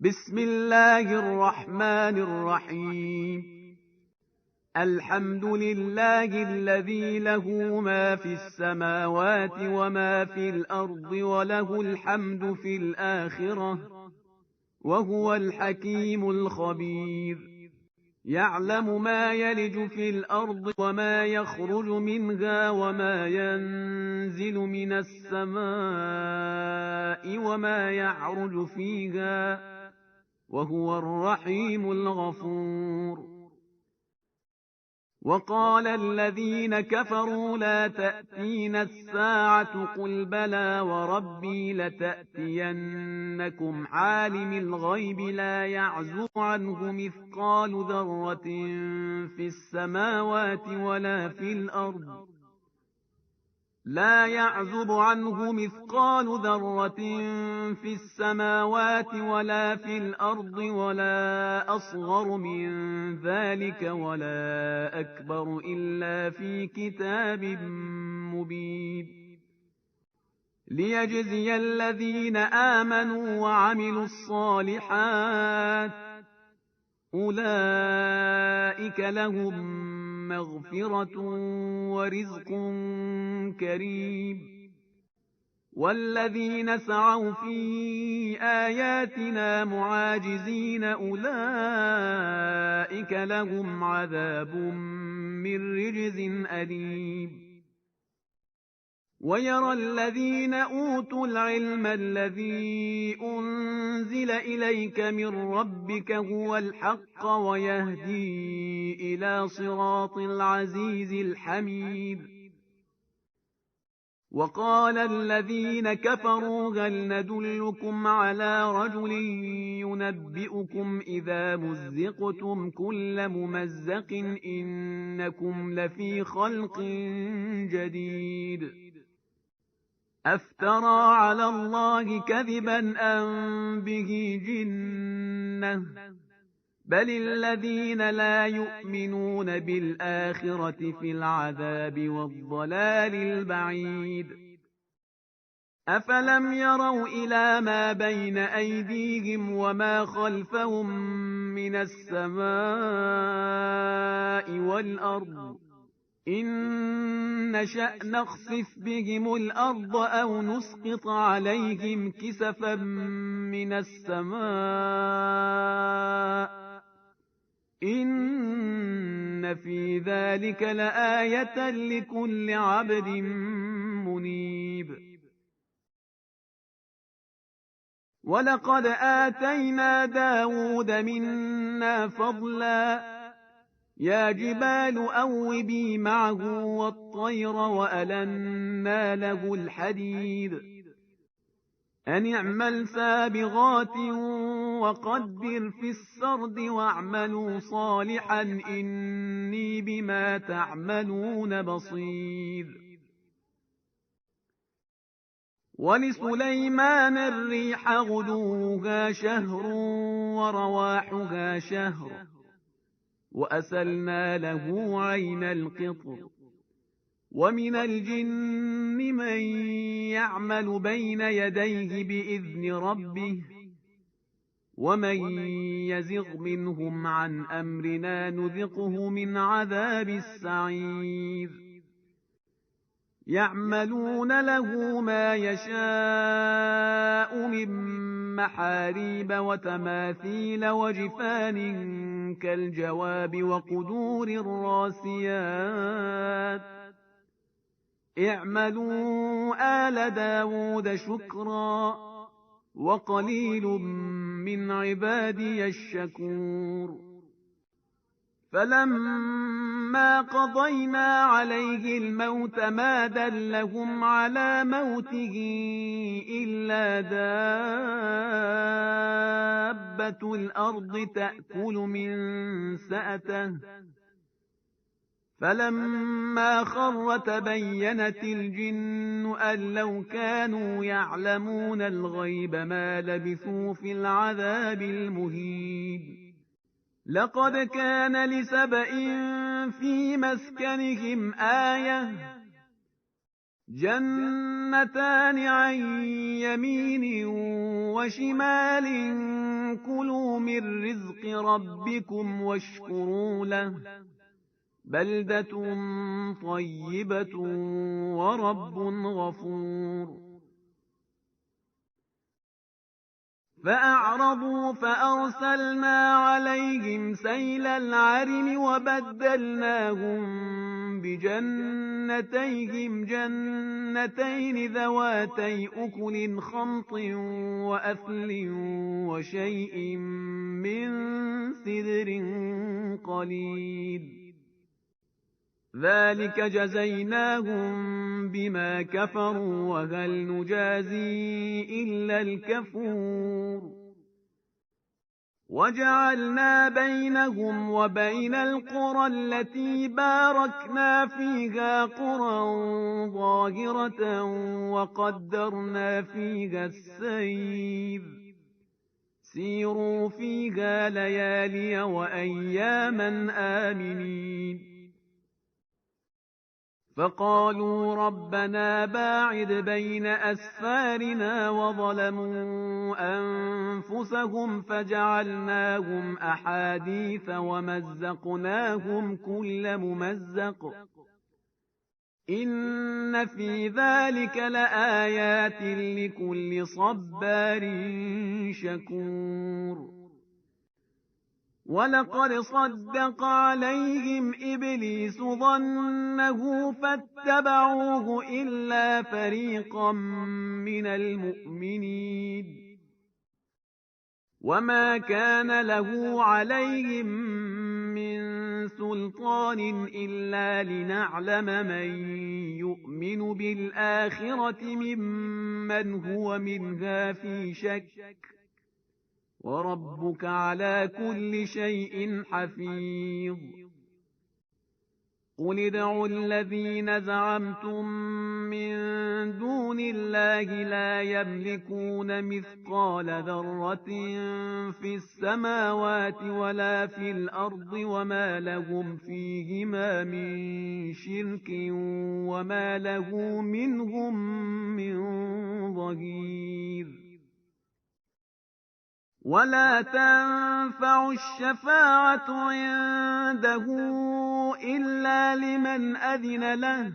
بسم الله الرحمن الرحيم. الحمد لله الذي له ما في السماوات وما في الأرض وله الحمد في الآخرة وهو الحكيم الخبير. يعلم ما يلج في الأرض وما يخرج منها وما ينزل من السماء وما يعرج فيها وهو الرحيم الغفور. وقال الذين كفروا لا تأتينا الساعة قل بلى وربي لتأتينكم عالم الغيب لا يعزب عنه مثقال ذرة في السماوات ولا في الأرض لا يعزب عنه مثقال ذرة في السماوات ولا في الأرض ولا أصغر من ذلك ولا أكبر إلا في كتاب مبين. ليجزي الذين آمنوا وعملوا الصالحات أولئك لهم مغفرة ورزق كريم. والذين سعوا في آياتنا معاجزين أولئك لهم عذاب من رجز أليم. ويرى الذين أوتوا العلم الذي أنزل إليك من ربك هو الحق ويهدي إلى صراط العزيز الحميد. وقال الذين كفروا هل ندلكم على رجل ينبئكم إذا مزقتم كل ممزق إنكم لفي خلق جديد. أفترى على الله كذبا أم به جنة بل الذين لا يؤمنون بالآخرة في العذاب والضلال البعيد. أفلم يروا إلى ما بين أيديهم وما خلفهم من السماء والأرض إن نشأ نخسف بهم الأرض أو نسقط عليهم كسفا من السماء إن في ذلك لآية لكل عبد منيب. ولقد آتينا داود منا فضلا يا جبال أوبي معه والطير وألنا له الحديد أن اعمل سابغات وقدر في السرد واعملوا صالحا إني بما تعملون بصير. ولسليمان الريح غدوها شهر ورواحها شهر وأسلنا له عين القطر. ومن الجن من يعمل بين يديه بإذن ربه ومن يزغ منهم عن أمرنا نذقه من عذاب السعير. يعملون له ما يشاء من محاريب وتماثيل وجفان كالجواب وقدور الراسيات اعملوا آل داود شكرا وقليل من عبادي الشكور. فلما قضينا عليه الموت ما دلهم على موته إلا دابة الأرض تأكل من سأته فلما خر تبينت الجن أن لو كانوا يعلمون الغيب ما لبثوا في العذاب المهين. لقد كان لسبإ في مسكنهم آية جنتان عن يمين وشمال كلوا من رزق ربكم واشكروا له بلدة طيبة ورب غفور فأعرضوا فأرسلنا عليهم سيل العرم وبدلناهم بجنتيهم جنتين ذواتي أكل خمط وأثل وشيء من سدر قليل ذلك جزيناهم بما كفروا وهل نجازي إلا الكفور وجعلنا بينهم وبين القرى التي باركنا فيها قرى ظاهرة وقدرنا فيها السير سيروا فيها ليالي وأياما آمنين فقالوا ربنا باعد بين أسفارنا وظلموا أنفسهم فجعلناهم أحاديث ومزقناهم كل ممزق إن في ذلك لآيات لكل صبار شكور ولقد صدق عليهم إبليس ظنه فاتبعوه إلا فريقا من المؤمنين وما كان له عليهم من سلطان إلا لنعلم من يؤمن بالآخرة ممن هو منها في شك وربك على كل شيء حفيظ قل ادعوا الذين زعمتم من دون الله لا يملكون مثقال ذرة في السماوات ولا في الأرض وما لهم فيهما من شرك وما له منهم من ظهير ولا تنفع الشفاعة عنده إلا لمن أذن له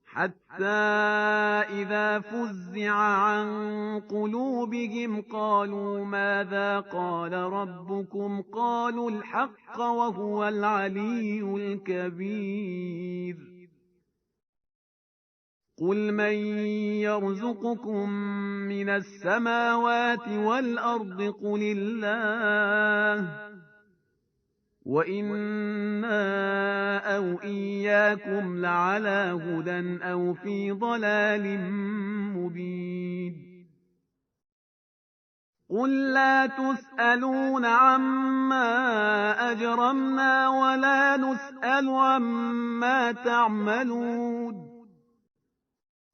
حتى إذا فزع عن قلوبهم قالوا ماذا قال ربكم قالوا الحق وهو العلي الكبير قل من يرزقكم من السماوات والأرض قل الله وإنا أو إياكم لعلى هدى أو في ضلال مبين قل لا تسألون عما أجرمنا ولا نسأل عما تعملون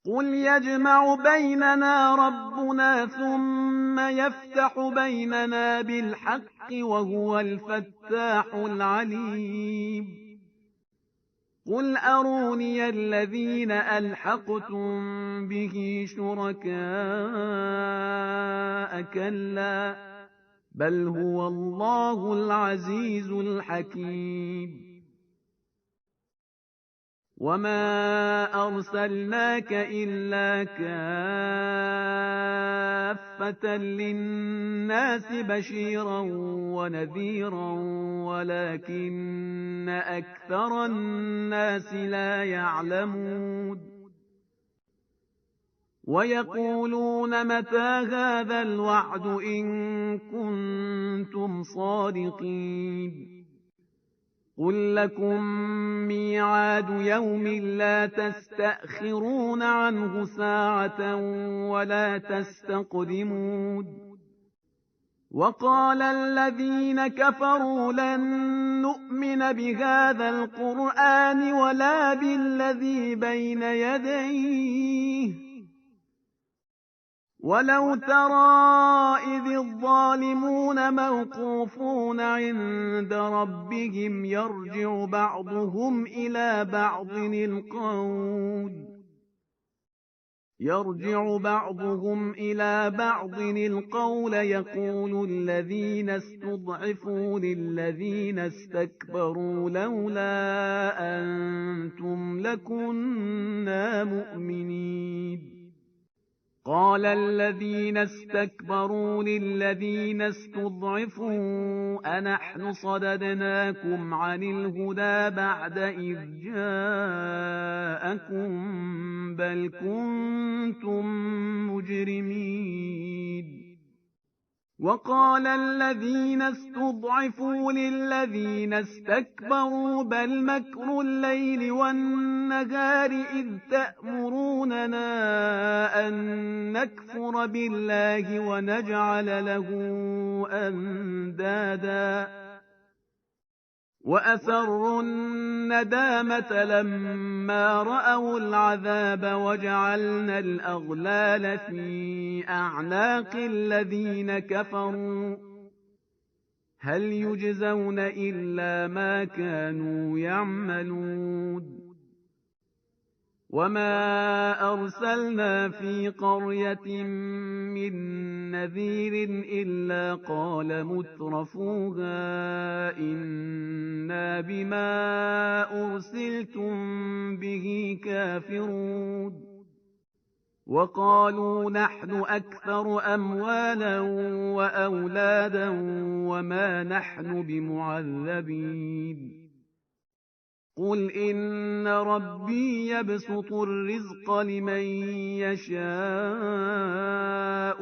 قل يجمع بيننا ربنا ثم يفتح بيننا بالحق وهو الفتاح العليم قل أروني الذين ألحقتم به شركاء كلا بل هو الله العزيز الحكيم وما أرسلناك إلا كافة للناس بشيرا ونذيرا ولكن أكثر الناس لا يعلمون ويقولون متى هذا الوعد إن كنتم صادقين قل لكم ميعاد يوم لا تستأخرون عنه ساعة ولا تستقدمون وقال الذين كفروا لن نؤمن بهذا القرآن ولا بالذي بين يديه ولو ترى إذ الظالمون موقوفون عند ربهم يرجع بعضهم إلى بعض القول يقول الذين استضعفوا للذين استكبروا لولا أنتم لكنا مؤمنين. قال الذين استكبروا للذين استضعفوا أنحن صددناكم عن الهدى بعد إذ جاءكم بل كنتم مجرمين. وقال الذين استضعفوا للذين استكبروا بل مكر الليل والنهار إذ تأمروننا أن نكفر بالله ونجعل له أندادا وأسروا الندامة لما رأوا العذاب وجعلنا الأغلال في أعناق الذين كفروا هل يجزون إلا ما كانوا يعملون. وما أرسلنا في قرية من نذير إلا قال مترفوها إنا بما أرسلتم به كافرون. وقالوا نحن أكثر أموالا وأولادا وما نحن بمعذبين. قل إن ربي يبسط الرزق لمن يشاء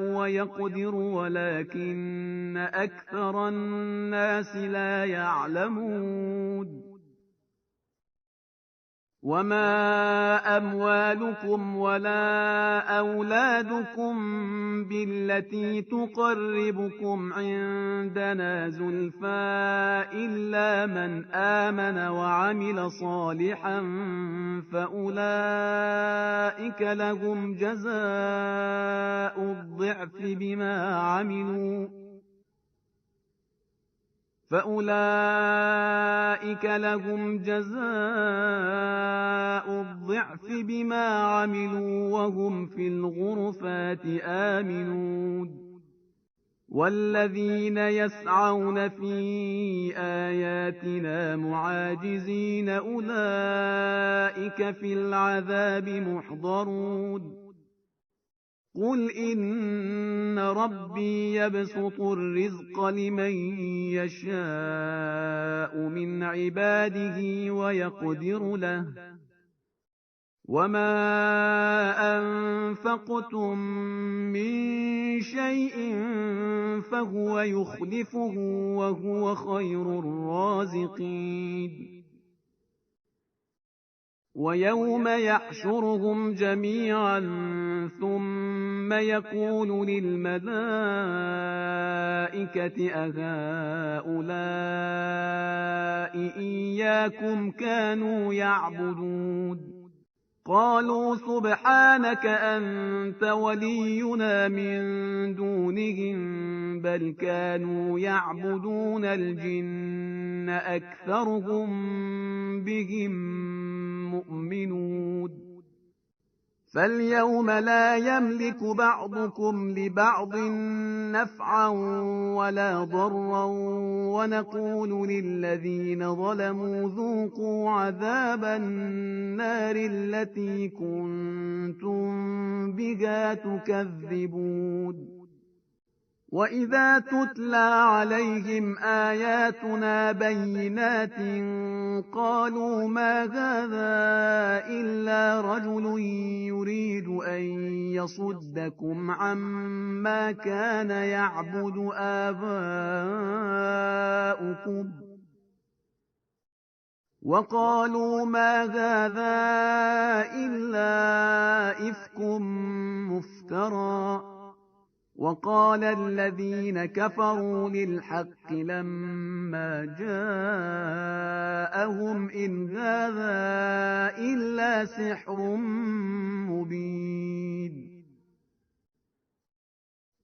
ويقدر ولكن أكثر الناس لا يعلمون. وما أموالكم ولا أولادكم بالتي تقربكم عندنا زلفى إلا من آمن وعمل صالحا فأولئك لهم جزاء الضعف بما عملوا وهم في الغرفات آمنون. والذين يسعون في آياتنا معاجزين أولئك في العذاب محضرون. قل إن ربي يبسط الرزق لمن يشاء من عباده ويقدر له وما أنفقتم من شيء فهو يخلفه وهو خير الرازقين. ويوم يحشرهم جميعا ثم يقول للملائكة أهؤلاء إياكم كانوا يعبدون قالوا سبحانك أنت ولينا من دونهم بل كانوا يعبدون الجن أكثرهم بهم مؤمنون. فاليوم لا يملك بعضكم لبعض نفعا ولا ضرا ونقول للذين ظلموا ذوقوا عذاب النار التي كنتم بها تكذبون. وإذا تتلى عليهم آياتنا بينات قالوا ما هذا إلا رجل يريد أن يصدكم عما كان يعبد آباؤكم وقالوا ما هذا إلا إفك مفترى. وقال الذين كفروا للحق لما جاءهم إن هذا إلا سحر مبين.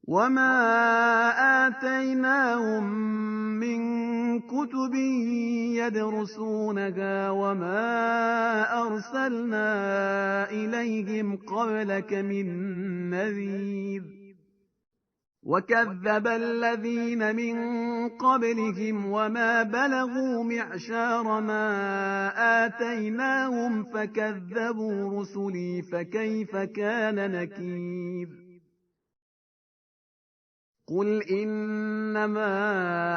وما آتيناهم من كتب يدرسونها وما أرسلنا إليهم قبلك من نذير وكذب الذين من قبلهم وما بلغوا معشار ما آتيناهم فكذبوا رسلي فكيف كان نكير قل إنما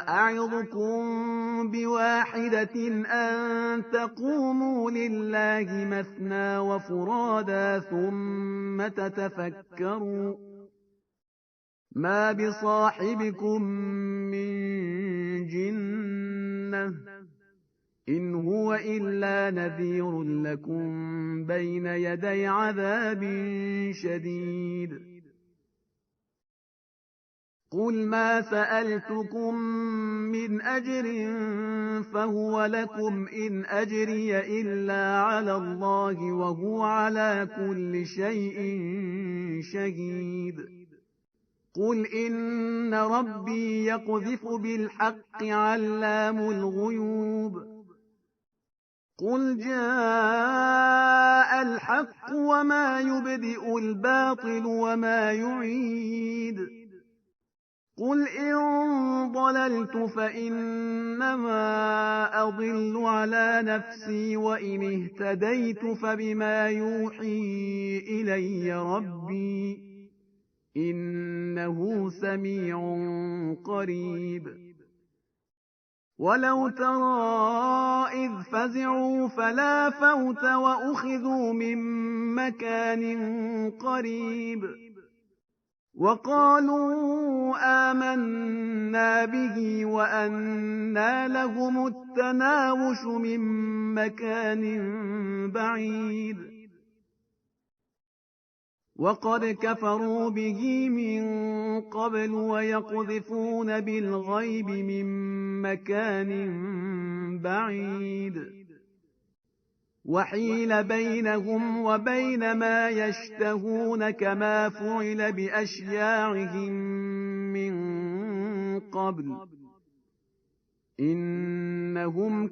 أعظكم بواحدة أن تقوموا لله مثنى وفرادا ثم تتفكروا ما بصاحبكم من جنة إن هو إلا نذير لكم بين يدي عذاب شديد قل ما سألتكم من أجر فهو لكم إن أجري إلا على الله وهو على كل شيء شهيد قل إن ربي يقذف بالحق علام الغيوب قل جاء الحق وما يبدئ الباطل وما يعيد قل إن ضللت فإنما أضل على نفسي وإن اهتديت فبما يوحي إلي ربي إنه سميع قريب ولو ترى إذ فزعوا فلا فوت وأخذوا من مكان قريب وقالوا آمنا به وأنى لهم التناوش من مكان بعيد وقد كفروا به من قبل ويقذفون بالغيب من مكان بعيد وحيل بينهم وبين ما يشتهون كما فعل بأشياعهم من قبل إنهم